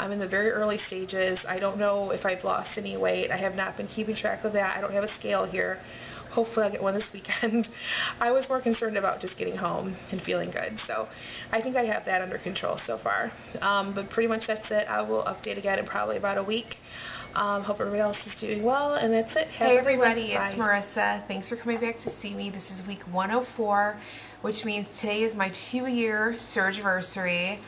I'm in the very early stages. I don't know if I've lost any weight. I have not been keeping track of that. I don't have a scale here. Hopefully I'll get one this weekend. I was more concerned about just getting home and feeling good. So I think I have that under control so far. But pretty much that's it. I will update again in probably about a week. Hope everybody else is doing well, and that's it. Hey everybody, it's Marissa. Thanks for coming back to see me. This is week 104, which means today is my 2-year surgiversary.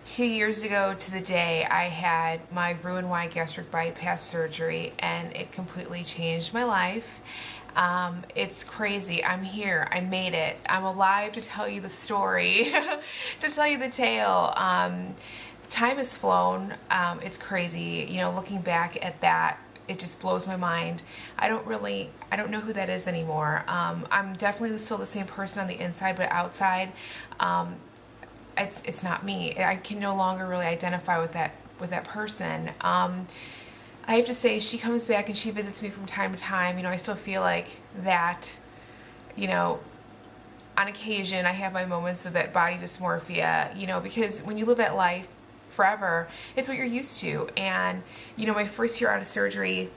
2 years ago to the day, I had my Roux-en-Y gastric bypass surgery, and it completely changed my life. It's crazy. I'm here. I made it. I'm alive to tell you the story, to tell you the tale. Time has flown. It's crazy. You know, looking back at that, it just blows my mind. I don't know who that is anymore. I'm definitely still the same person on the inside, but outside, it's not me. I can no longer really identify with that person. I have to say, she comes back and she visits me from time to time. You know, I still feel like that, you know, on occasion I have my moments of that body dysmorphia, you know, because when you live that life forever, it's what you're used to. And, you know, my first year out of surgery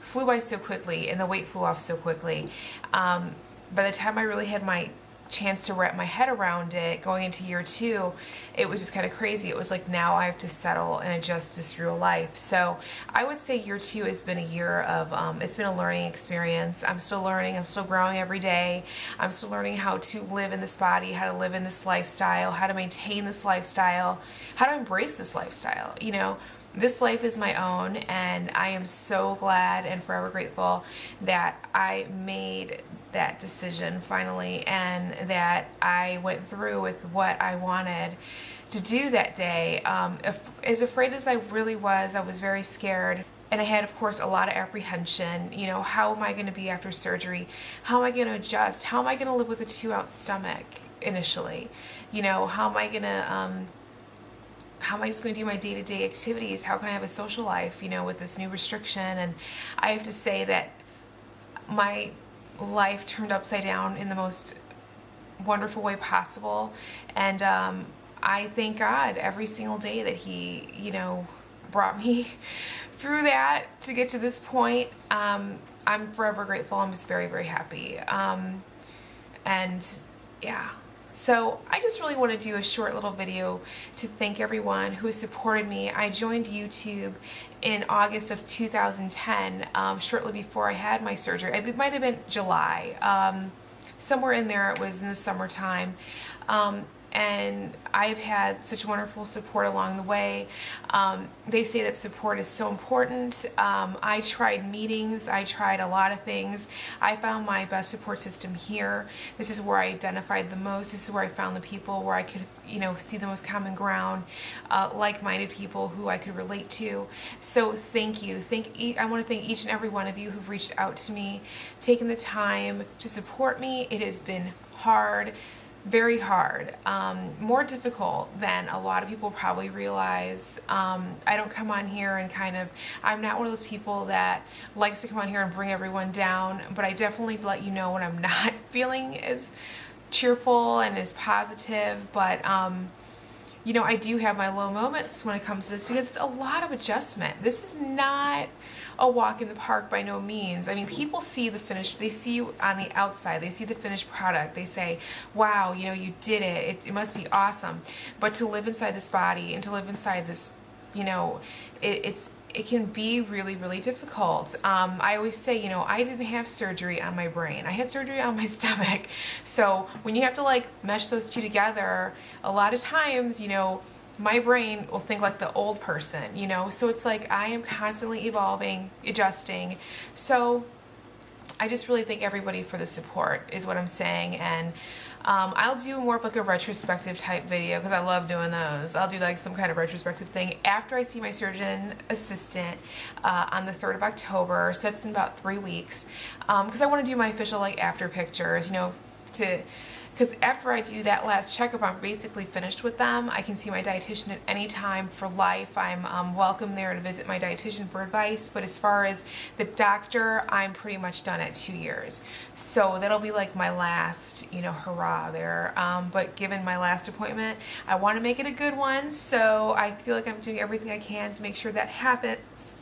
flew by so quickly, and the weight flew off so quickly. By the time I really had my chance to wrap my head around it, going into year 2, it was just kind of crazy. It was like, now I have to settle and adjust this real life. So I would say year 2 has been a year of, it's been a learning experience. I'm still learning. I'm still growing every day. I'm still learning how to live in this body, how to live in this lifestyle, how to maintain this lifestyle, how to embrace this lifestyle. You know, this life is my own, and I am so glad and forever grateful that I made that decision finally, and that I went through with what I wanted to do that day. As afraid as I really was, I was very scared. And I had, of course, a lot of apprehension. You know, how am I going to be after surgery? How am I going to adjust? How am I going to live with a 2-ounce stomach initially? You know, how am I just going to do my day-to-day activities? How can I have a social life, you know, with this new restriction? And I have to say that my life turned upside down in the most wonderful way possible. And I thank God every single day that He, you know, brought me through that to get to this point. I'm forever grateful. I'm just very, very happy. And yeah. So I just really want to do a short little video to thank everyone who has supported me. I joined YouTube in August of 2010, shortly before I had my surgery. It might have been July, somewhere in there. It was in the summertime. And I've had such wonderful support along the way. They say that support is so important. I tried meetings, I tried a lot of things. I found my best support system here. This is where I identified the most. This is where I found the people where I could, you know, see the most common ground, like-minded people who I could relate to. So thank you. I want to thank each and every one of you who've reached out to me, taken the time to support me. It has been hard. Very hard, more difficult than a lot of people probably realize. I don't come on here and I'm not one of those people that likes to come on here and bring everyone down, but I definitely let you know when I'm not feeling as cheerful and as positive. But you know, I do have my low moments when it comes to this, because it's a lot of adjustment. This is not a walk in the park by no means. I mean, people see the finished, they see you on the outside, they see the finished product, they say, wow, you know, you did it, it must be awesome. But to live inside this body and to live inside this, you know, it can be really, really difficult. I always say, you know, I didn't have surgery on my brain. I had surgery on my stomach. So when you have to like mesh those two together, a lot of times, you know, my brain will think like the old person, you know? So it's like I am constantly evolving, adjusting. So I just really thank everybody for the support is what I'm saying. And I'll do more of like a retrospective type video, because I love doing those. I'll do like some kind of retrospective thing after I see my surgeon assistant on the 3rd of October. So that's in about 3 weeks, because I want to do my official like after pictures, you know, to because after I do that last checkup, I'm basically finished with them. I can see my dietitian at any time for life. I'm welcome there to visit my dietitian for advice, but as far as the doctor, I'm pretty much done at 2 years. So that'll be like my last, hurrah there. But given my last appointment, I want to make it a good one, so I feel like I'm doing everything I can to make sure that happens.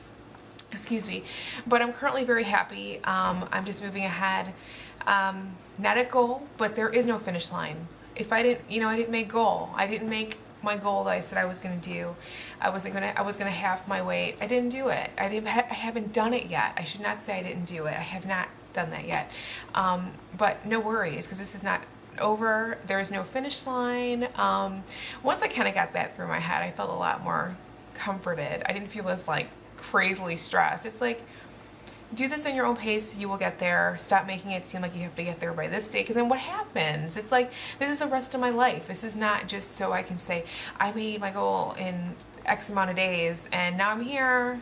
Excuse me. But I'm currently very happy. I'm just moving ahead. Not a goal, but there is no finish line. If I didn't, I didn't make goal. I didn't make my goal that I said I was going to do. I was going to half my weight. I didn't do it. I haven't done it yet. I should not say I didn't do it. I have not done that yet. But no worries, because this is not over. There is no finish line. Once I kind of got that through my head, I felt a lot more comforted. I didn't feel as like crazily stressed. It's like, do this in your own pace, you will get there. Stop making it seem like you have to get there by this day, because then what happens? It's like, this is the rest of my life. This is not just so I can say, I made my goal in X amount of days, and now I'm here.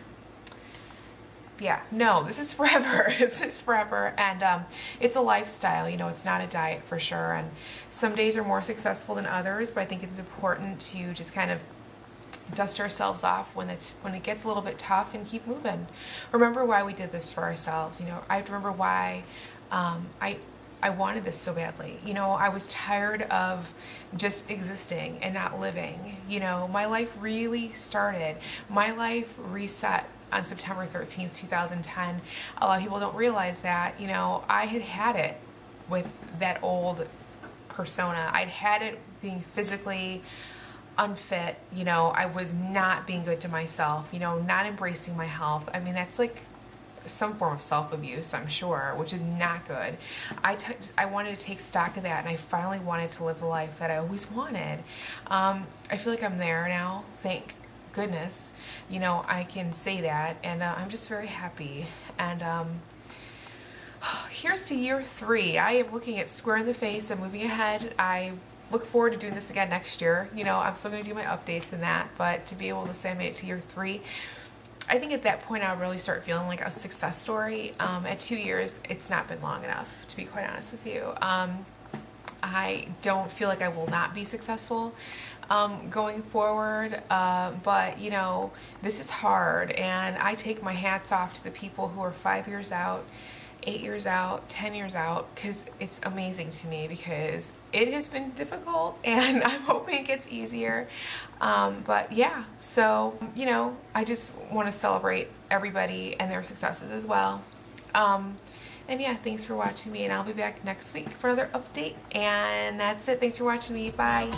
Yeah, no, this is forever. This is forever, and it's a lifestyle, it's not a diet for sure, and some days are more successful than others, but I think it's important to just kind of dust ourselves off when it gets a little bit tough and keep moving. Remember why we did this for ourselves. I have to remember why I wanted this so badly. I was tired of just existing and not living. My life really started. My life reset on September 13th, 2010. A lot of people don't realize that. I had it with that old persona. I'd had it being physically unfit. I was not being good to myself, not embracing my health. I mean, that's like some form of self-abuse, I'm sure, which is not good. I wanted to take stock of that, and I finally wanted to live the life that I always wanted. I feel like I'm there now, thank goodness. I can say that, and I'm just very happy. And here's to year 3. I am looking at square in the face. I'm moving ahead. I look forward to doing this again next year. I'm still going to do my updates and that, but to be able to say I made it to year 3, I think at that point I'll really start feeling like a success story. At 2 years, it's not been long enough, to be quite honest with you. I don't feel like I will not be successful going forward, but this is hard, and I take my hats off to the people who are 5 years out, 8 years out, 10 years out, because it's amazing to me, because it has been difficult, and I'm hoping it gets easier. But yeah, so I just want to celebrate everybody and their successes as well. And yeah, thanks for watching me, and I'll be back next week for another update. And that's it. Thanks for watching me. Bye.